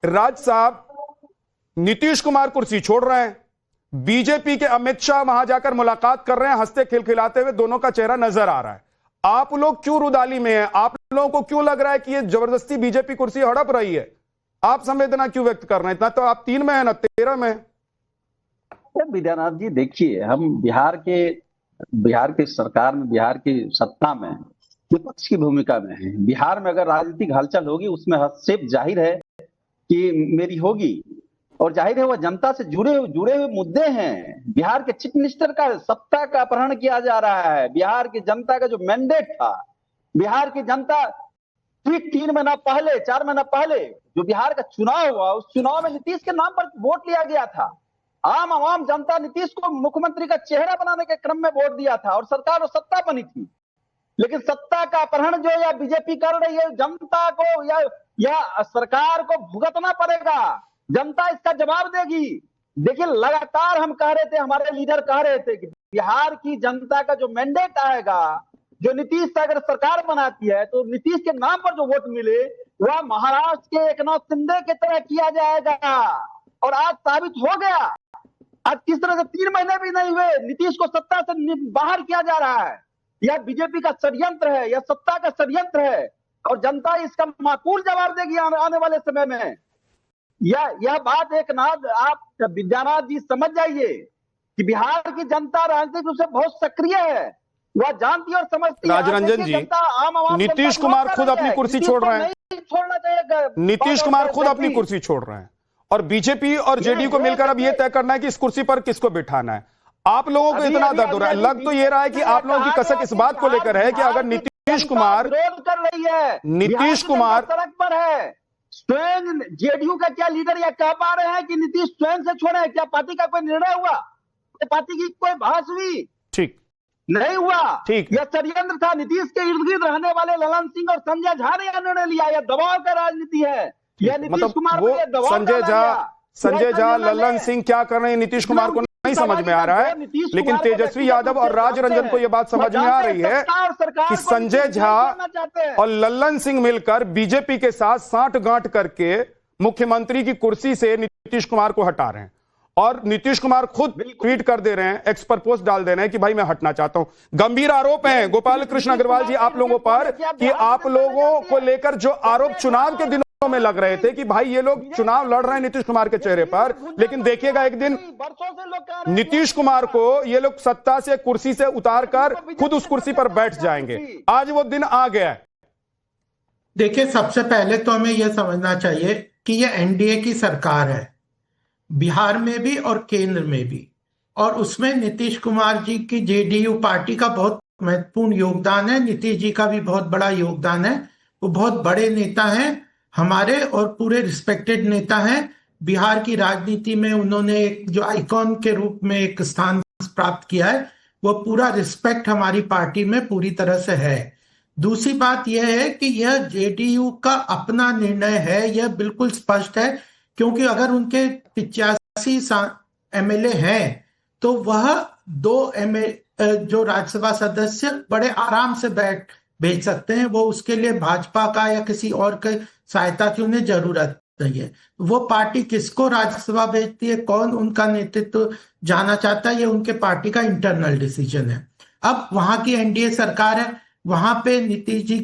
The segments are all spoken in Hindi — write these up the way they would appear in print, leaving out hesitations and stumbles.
राज साहब, नीतीश कुमार कुर्सी छोड़ रहे हैं, बीजेपी के अमित शाह वहां जाकर मुलाकात कर रहे हैं, हंसते खिलखिलाते हुए दोनों का चेहरा नजर आ रहा है। आप लोग क्यों रुदाली में हैं? आप लोगों को क्यों लग रहा है कि ये जबरदस्ती बीजेपी कुर्सी हड़प रही है? आप संवेदना क्यों व्यक्त कर रहे हैं? इतना तो आप 3 में है ना 13 में। विद्यानाथ जी, देखिए, हम बिहार के सरकार में, बिहार की सत्ता में विपक्ष की भूमिका में है। बिहार में अगर राजनीतिक हलचल होगी उसमें हस्तक्षेप जाहिर है कि मेरी होगी, और जाहिर है वह जनता से जुड़े हुए मुद्दे हैं। बिहार के चीफ मिनिस्टर का सत्ता का अपहरण किया जा रहा है। बिहार की जनता का जो मैंडेट था, बिहार की जनता ठीक 3 महीना पहले, 4 महीना पहले जो बिहार का चुनाव हुआ, उस चुनाव में नीतीश के नाम पर वोट लिया गया था। आम जनता नीतीश को मुख्यमंत्री का चेहरा बनाने के क्रम में वोट दिया था और सरकार और सत्ता बनी थी। लेकिन सत्ता का अपहरण जो या बीजेपी कर रही है, जनता को या सरकार को भुगतना पड़ेगा। जनता इसका जवाब देगी। देखिए, लगातार हम कह रहे थे, हमारे लीडर कह रहे थे कि बिहार की जनता का जो मैंडेट आएगा, जो नीतीश से अगर सरकार बनाती है तो नीतीश के नाम पर जो वोट मिले वह महाराष्ट्र के एकनाथ शिंदे की तरह किया जाएगा। और आज साबित हो गया। आज किस तरह से 3 महीने भी नहीं हुए नीतीश को सत्ता से बाहर किया जा रहा है। यह बीजेपी का षड्यंत्र है, यह सत्ता का षड्यंत्र है, और जनता इसका माकूल जवाब देगी आने वाले समय में। यह बात एक नाथ, आप विद्यानाथ जी समझ जाइए कि बिहार की जनता राजनीतिक रूप से बहुत सक्रिय है। वह जानती और समझती है। राजरंजन जी, नीतीश कुमार खुद अपनी कुर्सी छोड़ रहे हैं। छोड़ना चाहिए। नीतीश कुमार खुद अपनी कुर्सी छोड़ रहे हैं और बीजेपी और जेडीयू को मिलकर अब यह तय करना है कि इस कुर्सी पर किसको बिठाना है। आप लोगों को इतना दर्द हो रहा है। लग तो ये रहा है कि आप लोगों की कसक इस बात को लेकर है कि अगर नीतीश कुमार कर रही है, नीतीश कुमार सड़क पर है, स्वयं जेडीयू का क्या लीडर यह कह पा रहे हैं कि नीतीश स्वयं से छोड़े? क्या पार्टी का कोई निर्णय हुआ? पार्टी की कोई बहस हुई? ठीक नहीं हुआ। ठीक, यह षड्यंत्र था। नीतीश के इर्द गिर्द रहने वाले ललन सिंह और संजय झा ने यह निर्णय लिया। यह दबाव का राजनीति है। यह नीतीश कुमार वो संजय झा ललन सिंह क्या कर रहे हैं नीतीश कुमार को नहीं समझ में आ रहा है, लेकिन तेजस्वी यादव और राज रंजन को यह बात समझ में आ रही है कि संजय झा और ललन सिंह मिलकर बीजेपी के साथ सांठगांठ करके मुख्यमंत्री की कुर्सी से नीतीश कुमार को हटा रहे हैं। और नीतीश कुमार खुद ट्वीट कर दे रहे हैं, एक्स पर पोस्ट डाल दे रहे हैं कि भाई मैं हटना चाहता हूं। गंभीर आरोप हैं गोपाल कृष्ण अग्रवाल जी आप लोगों पर कि आप लोगों को लेकर जो आरोप चुनाव के दिनों में लग रहे थे कि भाई ये लोग चुनाव लड़ रहे हैं नीतीश कुमार के चेहरे पर, लेकिन देखिएगा एक दिन नीतीश कुमार को ये लोग सत्ता से, कुर्सी से उतार कर खुद उस कुर्सी पर बैठ जाएंगे। आज वो दिन आ गया है। देखिए, सबसे पहले तो हमें यह समझना चाहिए कि यह एनडीए की सरकार है, बिहार में भी और केंद्र में भी, और उसमें नीतीश कुमार जी की जेडीयू पार्टी का बहुत महत्वपूर्ण योगदान है। नीतीश जी का भी बहुत बड़ा योगदान है। वो बहुत बड़े नेता हैं हमारे और पूरे रिस्पेक्टेड नेता हैं। बिहार की राजनीति में उन्होंने एक जो आइकॉन के रूप में एक स्थान प्राप्त किया है, वो पूरा रिस्पेक्ट हमारी पार्टी में पूरी तरह से है। दूसरी बात यह है कि यह जेडीयू का अपना निर्णय है, यह बिल्कुल स्पष्ट है, क्योंकि अगर उनके 85 एमएलए हैं तो वह 2 जो राज्यसभा सदस्य बड़े आराम से भेज सकते हैं। वो उसके लिए भाजपा का या किसी और के सहायता की उन्हें जरूरत नहीं है। वो पार्टी किसको राज्यसभा भेजती है, कौन उनका नेतृत्व जाना चाहता है, ये उनके पार्टी का इंटरनल डिसीजन है। अब वहां की एनडीए सरकार है, वहां पे नीतीश जी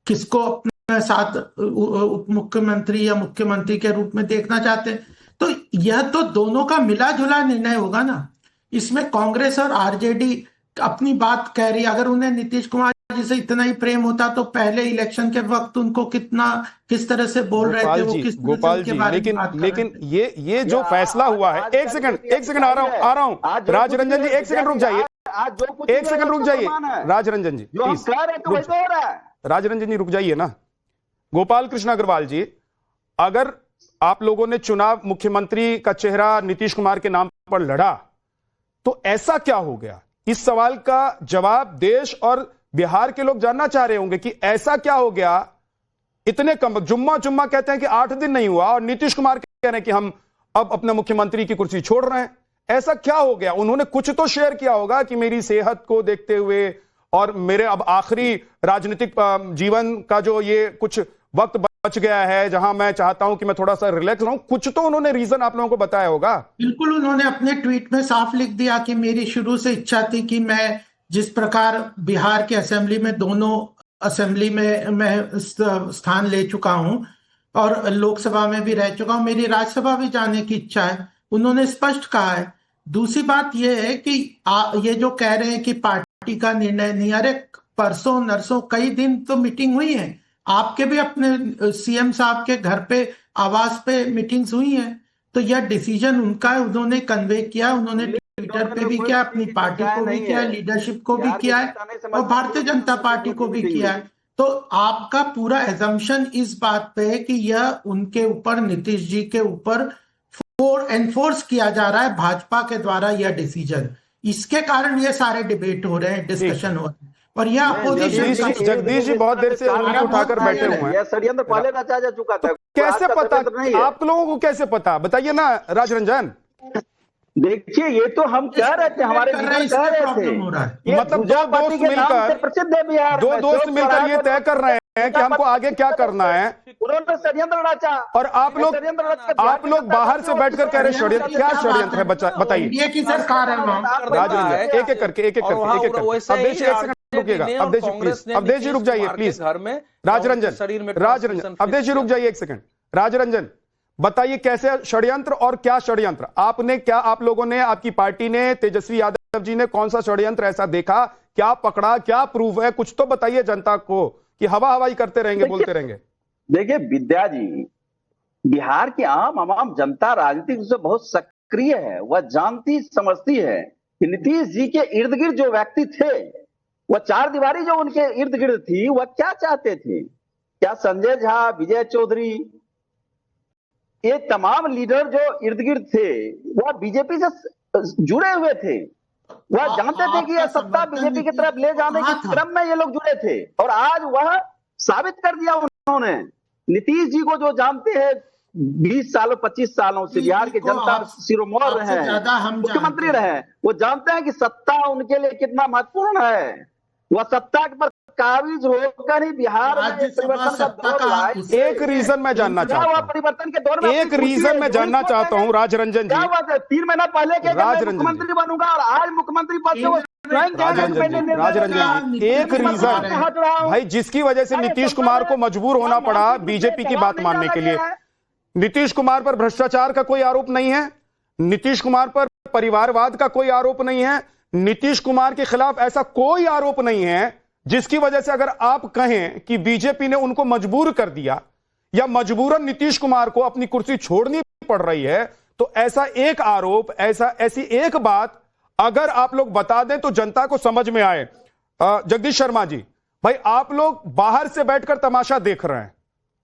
किसको अपने साथ उप मुख्यमंत्री या मुख्यमंत्री के रूप में देखना चाहते हैं, तो यह तो दोनों का मिला जुला निर्णय होगा ना। इसमें कांग्रेस और आरजेडी अपनी बात कह रही है। अगर उन्हें नीतीश कुमार जी से इतना ही प्रेम होता तो पहले इलेक्शन के वक्त उनको किस तरह से बोल रहे थे, वो किस गोपाल जी, लेकिन ये जो फैसला हुआ है, एक सेकंड आ रहा हूं राजरंजन जी, एक सेकंड रुक जाइए, एक सेकंड रुक जाइए राजरंजन जी, राजरंजन जी रुक जाइए ना। गोपाल कृष्ण अग्रवाल जी, अगर आप लोगों ने चुनाव मुख्यमंत्री का चेहरा नीतीश कुमार के नाम पर लड़ा तो ऐसा क्या हो गया? इस सवाल का जवाब देश और बिहार के लोग जानना चाह रहे होंगे कि ऐसा क्या हो गया। इतने कम जुम्मा कहते हैं कि 8 दिन नहीं हुआ और नीतीश कुमार कह रहे हैं कि हम अब अपने मुख्यमंत्री की कुर्सी छोड़ रहे हैं। ऐसा क्या हो गया? उन्होंने कुछ तो शेयर किया होगा कि मेरी सेहत को देखते हुए और मेरे अब आखिरी राजनीतिक जीवन का जो ये कुछ वक्त बच गया है, जहां मैं चाहता हूं कि मैं थोड़ा सा रिलैक्स रहूं, कुछ तो उन्होंने रीजन आप लोगों को बताया होगा। बिल्कुल, उन्होंने अपने ट्वीट में साफ लिख दिया कि मेरी शुरू से इच्छा थी कि मैं जिस प्रकार बिहार के असेंबली में दोनों असेंबली में मैं स्थान ले चुका हूं और लोकसभा में भी रह चुका हूं, मेरी राज्यसभा भी जाने की इच्छा है, उन्होंने स्पष्ट कहा है। दूसरी बात यह है कि ये जो कह रहे हैं कि पार्टी का निर्णय नहीं, अरे परसों नरसों कई दिन तो मीटिंग हुई है, आपके भी अपने सीएम साहब के घर पे आवास पे मीटिंग्स हुई हैं, तो यह डिसीजन उनका है, उन्होंने कन्वे किया, उन्होंने ट्विटर पे भी किया, अपनी पार्टी को भी किया है, लीडरशिप को भी किया है और भारतीय जनता पार्टी को भी किया है। तो आपका पूरा एजम्पशन इस बात पे है कि यह उनके ऊपर, नीतीश जी के ऊपर एनफोर्स किया जा रहा है भाजपा के द्वारा यह डिसीजन, इसके कारण ये सारे डिबेट हो रहे हैं, डिस्कशन हो रहे हैं और यह अपोजिशन। जगदीश जी बहुत देर से उंगली उठाकर बैठे हुए हैं, षड्यंत्र पहले रचा जा चुका था। कैसे पता, आप लोगों को कैसे पता, बताइए ना राजरंजन। देखिए, ये तो हम कह रहे थे, हमारे कह रहे थे, मतलब दो दोस्त मिलकर, प्रसिद्ध है बिहार, दो दोस्त मिलकर ये तय कर रहे हैं कि हमको आगे क्या करना है, उन्होंने षड्यंत्र रचा और आप लोग बाहर से बैठकर कह रहे हैं षड्यंत्र। क्या षड्यंत्र है बताइए। ये की सरकार है राजरंजन, एक एक करके अवधेश जी एक सेकंड रुकिएगा, अवधेश जी प्लीज, अवधेश जी रुक जाइए प्लीज, राजरंजन अवधेश जी रुक जाइए एक सेकंड। राजरंजन बताइए कैसे षड्यंत्र और क्या षड्यंत्र आपने, क्या आप लोगों ने, आपकी पार्टी ने, तेजस्वी यादव जी ने कौन सा षड्यंत्र ऐसा देखा, क्या पकड़ा, क्या प्रूफ है, कुछ तो बताइए जनता को कि हवा हवाई करते रहेंगे, बोलते रहेंगे। देखिए विद्या जी, बिहार की आम जनता राजनीतिक रूप से बहुत सक्रिय है, वह जानती समझती है कि नीतीश जी के इर्द गिर्द जो व्यक्ति थे, वह चार दीवारी जो उनके इर्द गिर्द थी, वह क्या चाहते थे। क्या संजय झा, विजय चौधरी, ये तमाम लीडर जो इर्द गिर्द थे वह बीजेपी से जुड़े हुए थे, वह जानते थे कि यह सत्ता बीजेपी की तरफ ले जाने के क्रम में ये लोग जुड़े थे और आज वह साबित कर दिया उन्होंने। नीतीश जी को जो जानते हैं 20 सालों 25 सालों से बिहार की जनता शिरोमणि रहे हैं, मुख्यमंत्री रहे हैं, वो जानते हैं कि सत्ता उनके लिए कितना महत्वपूर्ण है। वह सत्ता पर काबिज होकर ही बिहार में परिवर्तन का दौर लाए। एक रीजन मैं जानना चाहता हूं, परिवर्तन के दौर में एक रीजन मैं जानना चाहता हूं राजरंजन जी। 3 महीना पहले के मुख्यमंत्री बनूंगा और आज मुख्यमंत्री पद से राजरंजन एक रीजन भाई जिसकी वजह से नीतीश कुमार को मजबूर होना पड़ा बीजेपी की बात मानने के लिए। नीतीश कुमार पर भ्रष्टाचार का कोई आरोप नहीं है, नीतीश कुमार पर परिवारवाद का कोई आरोप नहीं है, नीतीश कुमार के खिलाफ ऐसा कोई आरोप नहीं है जिसकी वजह से अगर आप कहें कि बीजेपी ने उनको मजबूर कर दिया या मजबूरन नीतीश कुमार को अपनी कुर्सी छोड़नी पड़ रही है, तो ऐसा एक आरोप, ऐसी एक बात अगर आप लोग बता दें तो जनता को समझ में आए। जगदीश शर्मा जी, भाई आप लोग बाहर से बैठकर तमाशा देख रहे हैं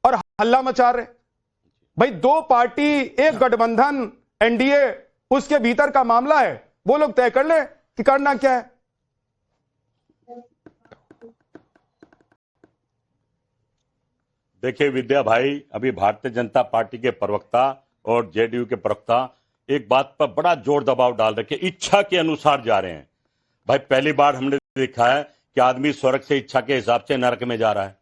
और हल्ला मचा रहे हैं। भाई दो पार्टी, एक गठबंधन, एनडीए, उसके भीतर का मामला है, वो लोग तय कर ले कि करना क्या है। देखिए विद्या भाई, अभी भारतीय जनता पार्टी के प्रवक्ता और जेडीयू के प्रवक्ता एक बात पर बड़ा जोर दबाव डाल रखे, इच्छा के अनुसार जा रहे हैं। भाई पहली बार हमने देखा है कि आदमी स्वर्ग से इच्छा के हिसाब से नरक में जा रहा है।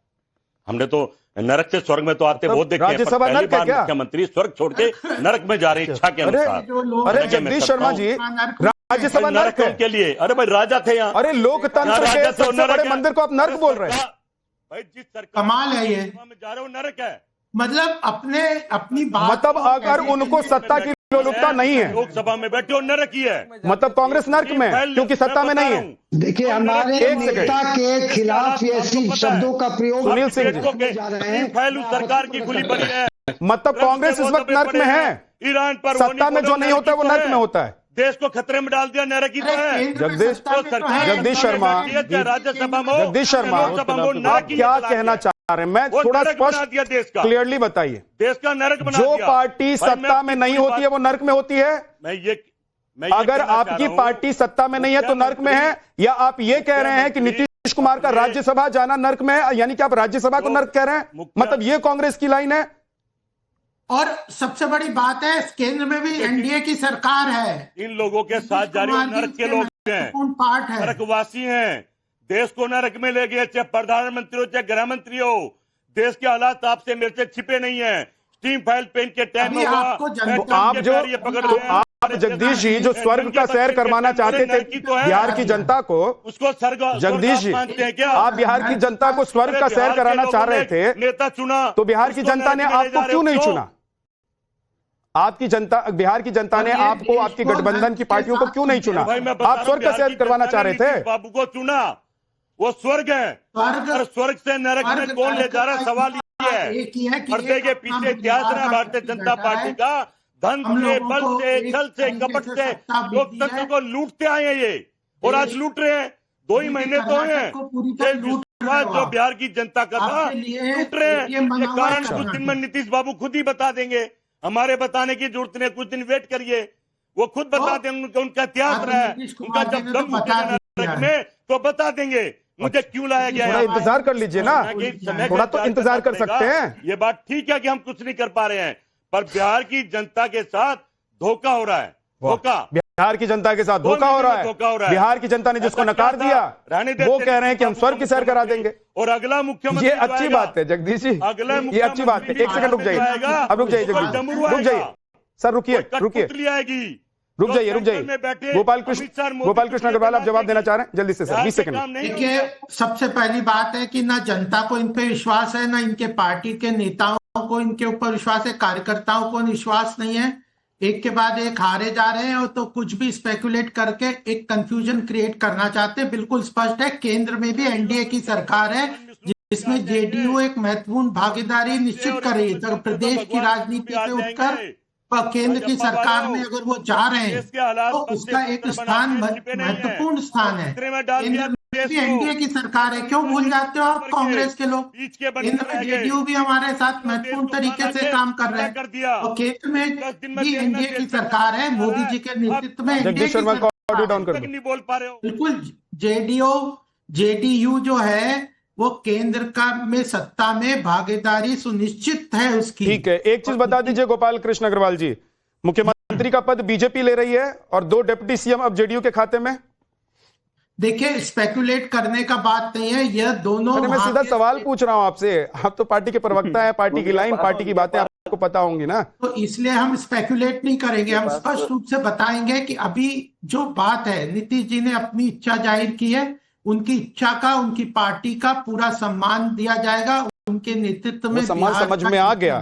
हमने तो नरक से स्वर्ग में तो आते बहुत देखे हैं, पर पहली बार मुख्यमंत्री स्वर्ग छोड़ के नरक में जा रहे इच्छा के अनुसार। अरे जगदीश शर्मा जी, राज्यसभा नरक के लिए, अरे भाई राजा थे यहाँ, अरे लोकतंत्र के सबसे बड़े मंदिर को आप नरक बोल रहे हैं। भाई जिस सरकार कमाल है ये, जा रहे हो नरक है। मतलब अपनी बात, मतलब अगर उनको सत्ता की लोलुपता नहीं है, लोकसभा में बैठे हो नरक ही है, मतलब कांग्रेस नरक में क्योंकि सत्ता में नहीं है। देखिए हमारे नेता के खिलाफ ऐसी शब्दों का प्रयोग सुनील सिंह जी फैलू सरकार की खुली पड़ी है, मतलब कांग्रेस इस वक्त नरक में है। ईरान पर सत्ता में जो नहीं होता है वो नरक में होता है। देश को खतरे में डाल दिया, नरक ही तो है। जगदीश शर्मा, राज्यसभा में, जगदीश शर्मा, आप क्या कहना चाह रहे हैं? मैं थोड़ा स्पष्ट क्लियरली बताइए। देश का नरक बना जो पार्टी सत्ता में नहीं होती है वो नरक में होती है। अगर आपकी पार्टी सत्ता में नहीं है तो नरक में है, या आप ये कह रहे हैं कि नीतीश कुमार का राज्यसभा जाना नरक में है, यानी कि आप राज्यसभा को नरक कह रहे हैं? मतलब ये कांग्रेस की लाइन है। और सबसे बड़ी बात है, केंद्र में भी एनडीए की सरकार है। इन लोगों के साथ जारी नरक के लोग हैं, पार्ट है, नरकवासी हैं, देश को नरक में ले गए, चाहे प्रधानमंत्री हो चाहे गृह मंत्री हो, देश के हालात आपसे मेरे से छिपे नहीं है। स्टीम फाइल पेन के टाइम अभी आपको आप जगदीश जी जो स्वर्ग का सैर करवाना चाहते थे बिहार की जनता को, उसको स्वर्ग जगदीश जी आप बिहार की जनता को स्वर्ग का सैर कराना चाह रहे थे, नेता चुना तो बिहार की जनता ने आपको क्यों नहीं चुना? आपकी जनता, बिहार की जनता ने आपको, आपकी गठबंधन की पार्टियों को क्यों नहीं चुना? आप स्वर्ग का सैर करवाना चाह रहे थे। बाबू को चुना, वो स्वर्ग है, और स्वर्ग से नरक में कौन ले जा रहा है? सवाल ये है। पर्दे के पीछे इतिहास रहा भारतीय जनता पार्टी का। धन से, बल से, छल से, कपट से लोकतंत्र को लूटते आए हैं ये, और आज लूट रहे हैं। 2 ही महीने तो हैं, जो बिहार की जनता का था लूट रहे हैं। ये कारण कुछ दिन में नीतीश बाबू खुद ही बता देंगे, हमारे बताने की जरूरत नहीं। कुछ दिन वेट करिए, वो खुद बता देंगे। उनका इतिहास रहा है, उनका जब दम में तो बता देंगे मुझे क्यों लाया गया। थोड़ा इंतजार कर लीजिए ना, थोड़ा तो इंतजार कर सकते हैं। ये बात ठीक है कि हम कुछ नहीं कर पा रहे हैं, पर बिहार की जनता के साथ धोखा हो रहा है। धोखा, बिहार की जनता के साथ धोखा हो रहा है। बिहार की जनता ने जिसको नकार दिया वो कह रहे हैं कि हम स्वर्ग की सैर करा देंगे। और अगला मुख्यमंत्री, ये अच्छी बात है जगदीश जी, ये अच्छी बात है। एक सेकंड रुक जाइए, अब रुक जाइए जगदीश, रुक जाइए सर, रुकिए रुक जाइए। गोपाल कृष्ण अग्रवाल आप जवाब देना चाह रहे हैं जल्दी से सर, 20 सेकंड। देखिए, सबसे पहली बात है कि ना जनता को इन पे विश्वास है, ना इनके पार्टी के नेताओं को इनके ऊपर विश्वास है, कार्यकर्ताओं को विश्वास नहीं है। एक के बाद एक हारे जा रहे हैं, और तो कुछ भी स्पेकुलेट करके एक कंफ्यूजन क्रिएट करना चाहते हैं। बिल्कुल स्पष्ट है, केंद्र में भी एनडीए की सरकार है, जिसमें जेडीयू एक महत्वपूर्ण भागीदारी निश्चित कर रही है। प्रदेश की राजनीति से उठकर केंद्र की सरकार में अगर वो जा रहे हैं तो उसका एक स्थान, महत्वपूर्ण स्थान है। केंद्र में भी एनडीए की सरकार है, क्यों भूल जाते हो आप कांग्रेस के लोग? केंद्र में जेडीयू भी हमारे साथ महत्वपूर्ण तरीके से काम कर रहे हैं, और केंद्र में भी एनडीए की सरकार है, मोदी जी के नेतृत्व में एनडीए की सरकार। बोल पा रहे हो? बिल्कुल, जेडीयू जो है वो केंद्र का में सत्ता में भागीदारी सुनिश्चित है उसकी। ठीक है, एक चीज बता दीजिए गोपाल कृष्ण अग्रवाल जी, मुख्यमंत्री का पद बीजेपी ले रही है और 2 डिप्टी सीएम अब जेडीयू के खाते में। देखिए, स्पेकुलेट करने का बात नहीं है, यह दोनों। मैं सीधा सवाल पूछ रहा हूं आपसे, आप तो पार्टी के प्रवक्ता है, पार्टी की लाइन, पार्टी की बातें आपको पता होंगी ना, तो इसलिए हम स्पेकुलेट नहीं करेंगे। हम स्पष्ट रूप से बताएंगे कि अभी जो बात है, नीतीश जी ने अपनी इच्छा जाहिर की है, उनकी इच्छा का, उनकी पार्टी का पूरा सम्मान दिया जाएगा। उनके नेतृत्व में सम्मान समझ में आ गया।